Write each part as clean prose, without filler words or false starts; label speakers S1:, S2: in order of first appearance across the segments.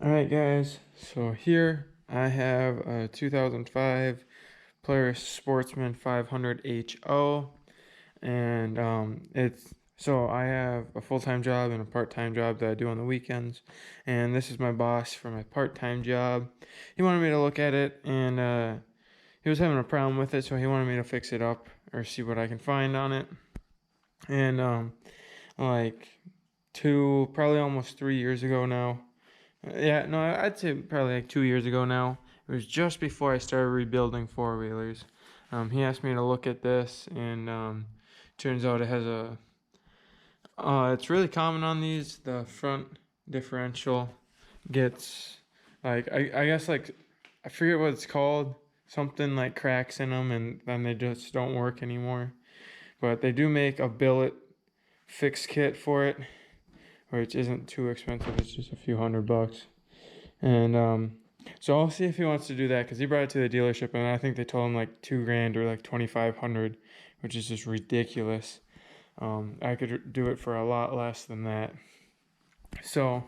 S1: Alright guys, so here I have a 2005 Polaris Sportsman 500HO, and I have a full-time job and a part-time job that I do on the weekends, and this is my boss for my part-time job. He wanted me to look at it, and he was having a problem with it, so he wanted me to fix it up or see what I can find on it. And like probably almost 3 years ago now. Yeah, no, I'd say probably like 2 years ago now. It was just before I started rebuilding four-wheelers. He asked me to look at this, and turns out it has it's really common on these. The front differential gets, I guess, I forget what it's called. Something like cracks in them, and then they just don't work anymore. But they do make a billet fix kit for it, which isn't too expensive. It's just a few $100. And so I'll see if he wants to do that, because he brought it to the dealership, and I think they told him like $2,000 or like 2,500, which is just ridiculous. I could do it for a lot less than that. So,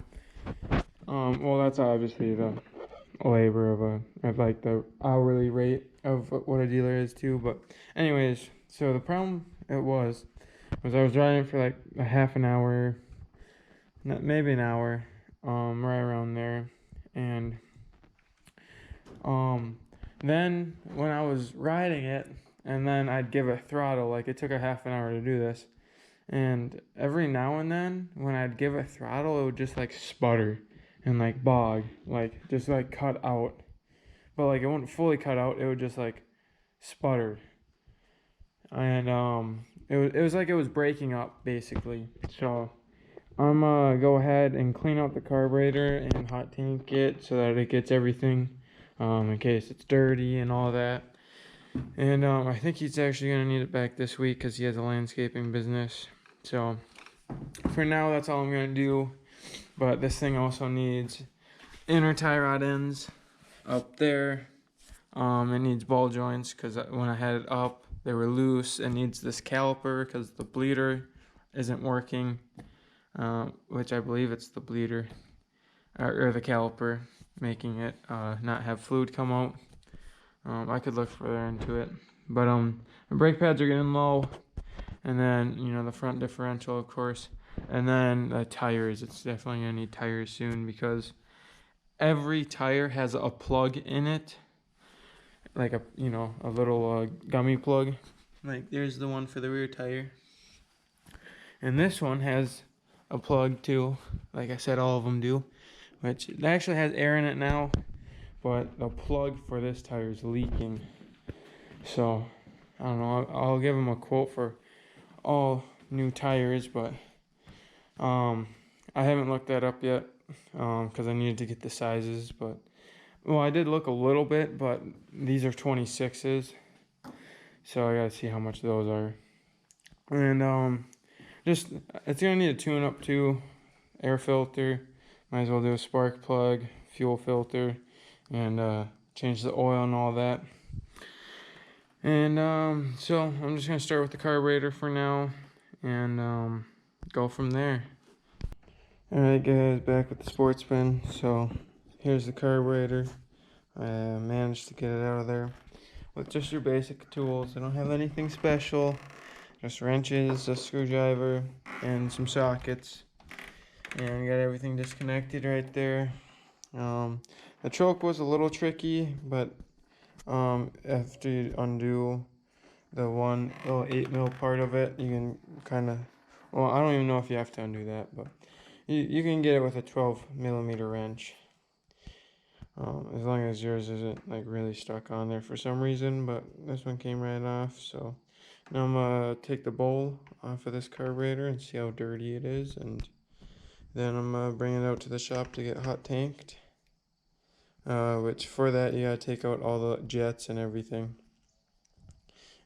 S1: well, that's obviously the labor of like the hourly rate of what a dealer is too. But anyways, so the problem was I was driving for like a half an hour, maybe an hour, right around there, and then when I was riding it, and then I'd give it throttle, like it took a half an hour to do this, and every now and then when I'd give it throttle, it would just like sputter and like bog, like just like cut out, but like it wouldn't fully cut out, it would just like sputter. And it was like it was breaking up basically. So I'm gonna go ahead and clean out the carburetor and hot tank it so that it gets everything, in case it's dirty and all that. And I think he's actually gonna need it back this week because he has a landscaping business. So for now, that's all I'm gonna do. But this thing also needs inner tie rod ends up there. It needs ball joints because when I had it up, they were loose. It needs this caliper because the bleeder isn't working, which I believe it's the bleeder or the caliper making it not have fluid come out. I could look further into it, but the brake pads are getting low, and then the front differential, of course, and then the tires. It's definitely gonna need tires soon because every tire has a plug in it, like a little gummy plug. Like there's the one for the rear tire, and this one has a plug too. Like I said, all of them do, which it actually has air in it now, but the plug for this tire is leaking. So I don't know. I'll give him a quote for all new tires, but I haven't looked that up yet because I needed to get the sizes. But well, I did look a little bit, but these are 26s, so I gotta see how much those are. And just it's gonna need a tune-up too, air filter. Might as well do a spark plug, fuel filter, and change the oil and all that. And so I'm just gonna start with the carburetor for now, and go from there. Alright guys, back with the Sportsman. So here's the carburetor. I managed to get it out of there with just your basic tools. I don't have anything special, just wrenches, a screwdriver, and some sockets. And got everything disconnected right there. The choke was a little tricky, but after you undo the one little 8 mil part of it, you can kind of, well, I don't even know if you have to undo that, but you can get it with a 12 millimeter wrench, as long as yours isn't like really stuck on there for some reason. But this one came right off. So now I'm gonna take the bowl off of this carburetor and see how dirty it is, and then I'm gonna bring it out to the shop to get hot tanked. Which for that you gotta take out all the jets and everything,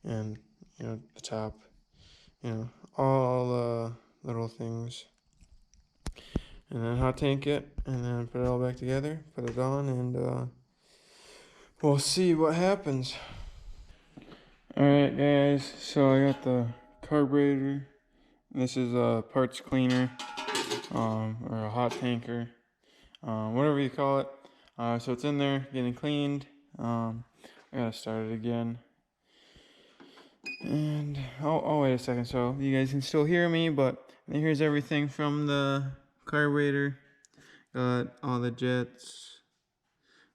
S1: and the top, all the little things, and then hot tank it, and then put it all back together, put it on, and we'll see what happens. Alright guys, so I got the carburetor. This is a parts cleaner, or a hot tanker. whatever you call it. So it's in there getting cleaned. I gotta start it again. And oh, wait a second. So you guys can still hear me, but here's everything from the carburetor. Got all the jets,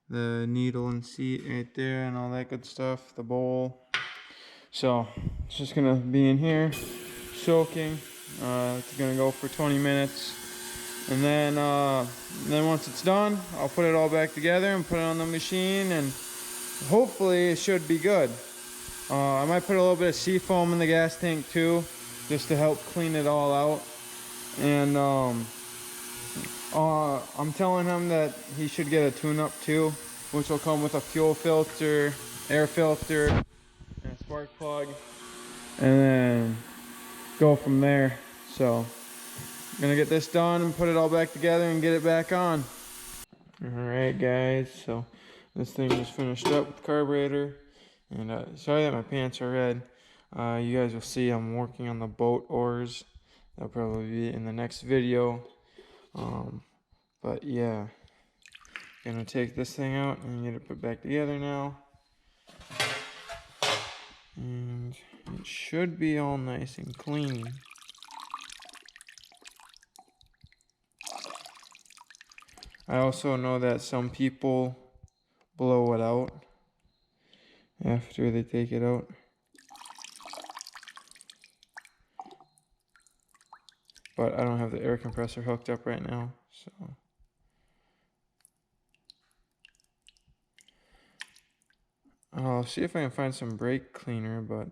S1: the needle and seat right there, and all that good stuff. The bowl. So it's just gonna be in here, soaking. It's gonna go for 20 minutes, and then once it's done, I'll put it all back together and put it on the machine, and hopefully it should be good. I might put a little bit of seafoam in the gas tank too, just to help clean it all out. And I'm telling him that he should get a tune-up too, which will come with a fuel filter, air filter, and a spark plug, and then go from there. So I'm gonna get this done and put it all back together and get it back on. Alright guys, so this thing is finished up with the carburetor, and sorry that my pants are red. You guys will see I'm working on the boat oars. That'll probably be in the next video. But yeah, gonna take this thing out and get it put back together now. And it should be all nice and clean. I also know that some people blow it out after they take it out. But I don't have the air compressor hooked up right now, so. I'll see if I can find some brake cleaner, but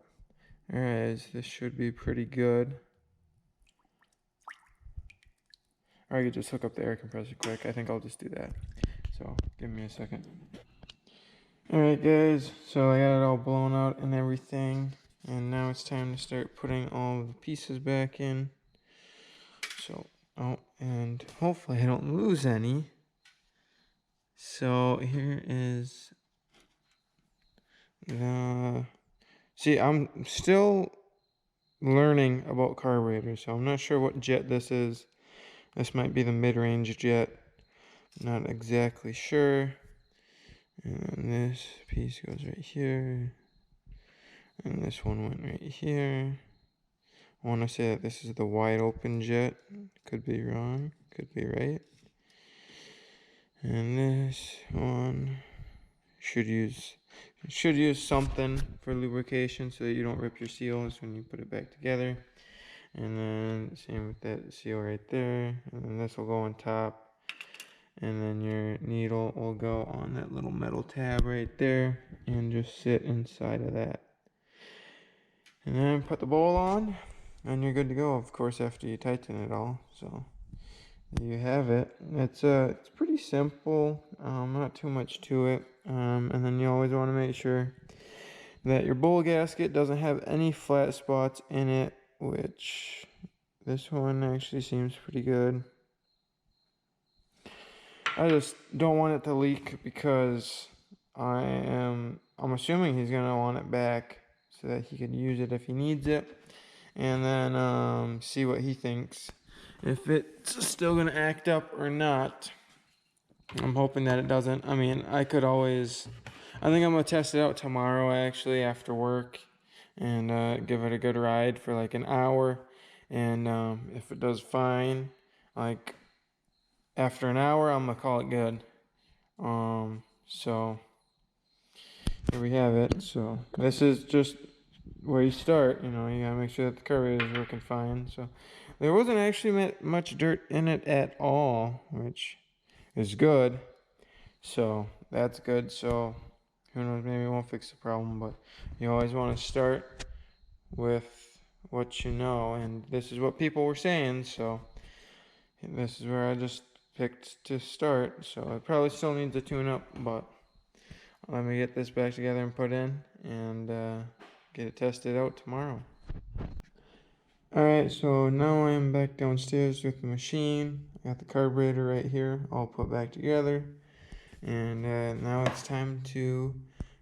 S1: alright, this should be pretty good. Or I could just hook up the air compressor quick. I think I'll just do that. So give me a second. Alright guys, so I got it all blown out and everything. And now it's time to start putting all the pieces back in. So, and hopefully I don't lose any. So here is see, I'm still learning about carburetors, so I'm not sure what jet this is. This might be the mid-range jet. Not exactly sure. And this piece goes right here. And this one went right here. I want to say that this is the wide open jet. Could be wrong. Could be right. And this one should use something for lubrication so that you don't rip your seals when you put it back together. And then same with that seal right there. And then this will go on top. And then your needle will go on that little metal tab right there and just sit inside of that. And then put the bowl on and you're good to go, of course, after you tighten it all. So there you have it. It's pretty simple, not too much to it. And then you always want to make sure that your bowl gasket doesn't have any flat spots in it, which this one actually seems pretty good. I just don't want it to leak because I'm assuming he's gonna want it back so that he can use it if he needs it, and then see what he thinks, if it's still gonna act up or not. I'm hoping that it doesn't. I mean, I think I'm gonna test it out tomorrow actually after work, and give it a good ride for like an hour, and if it does fine, like after an hour, I'm gonna call it good. So here we have it. So this is just where you start. You know, you gotta make sure that the carburetor is working fine. So there wasn't actually much dirt in it at all, which is good. So that's good. So who knows? Maybe it won't fix the problem, but you always want to start with what you know, and this is what people were saying. So this is where I just picked to start. So it probably still needs a tune-up, but let me get this back together and put in, and get it tested out tomorrow. Alright, so now I'm back downstairs with the machine. I got the carburetor right here all put back together, and now it's time to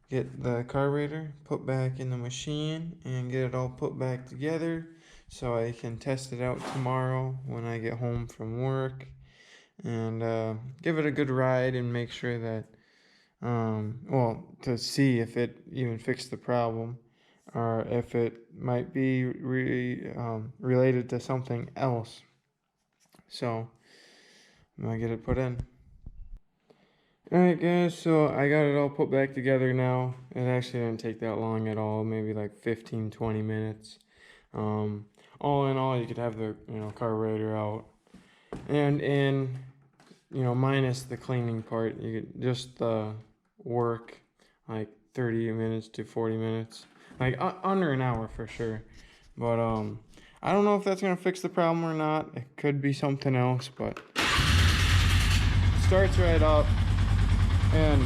S1: get the carburetor put back in the machine and get it all put back together so I can test it out tomorrow when I get home from work. and give it a good ride and make sure that, well, to see if it even fixed the problem or if it might be related to something else. So I'm gonna get it put in. Alright guys, so I got it all put back together now. It actually didn't take that long at all, maybe like 15-20 minutes. All in all, you could have the carburetor out, and in minus the cleaning part, you could just work like 30 minutes to 40 minutes, like under an hour for sure. But I don't know if that's gonna fix the problem or not. It could be something else, but it starts right up, and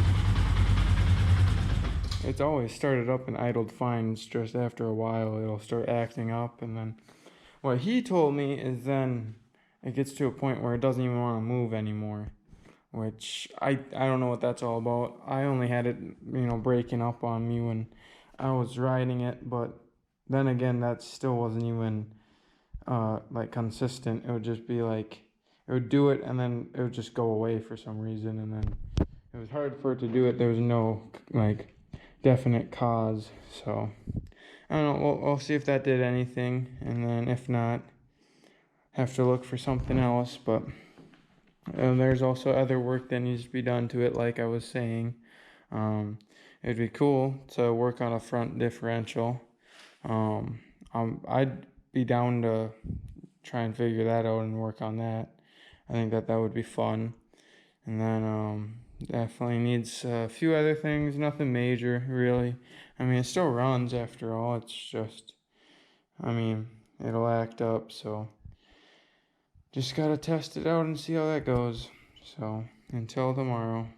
S1: it's always started up and idled fine. It's just after a while it'll start acting up, and then what he told me is then it gets to a point where it doesn't even want to move anymore, which I don't know what that's all about. I only had it breaking up on me when I was riding it, but then again that still wasn't even like consistent. It would just be like it would do it and then it would just go away for some reason, and then it was hard for it to do it. There was no like definite cause, so I don't know. We'll see if that did anything, and then if not, have to look for something else. But there's also other work that needs to be done to it, like I was saying. It'd be cool to work on a front differential. I'd be down to try and figure that out and work on that. I think that would be fun. And then definitely needs a few other things, nothing major really. I mean, it still runs after all. It's just, I mean, it'll act up, so just gotta test it out and see how that goes. So until tomorrow.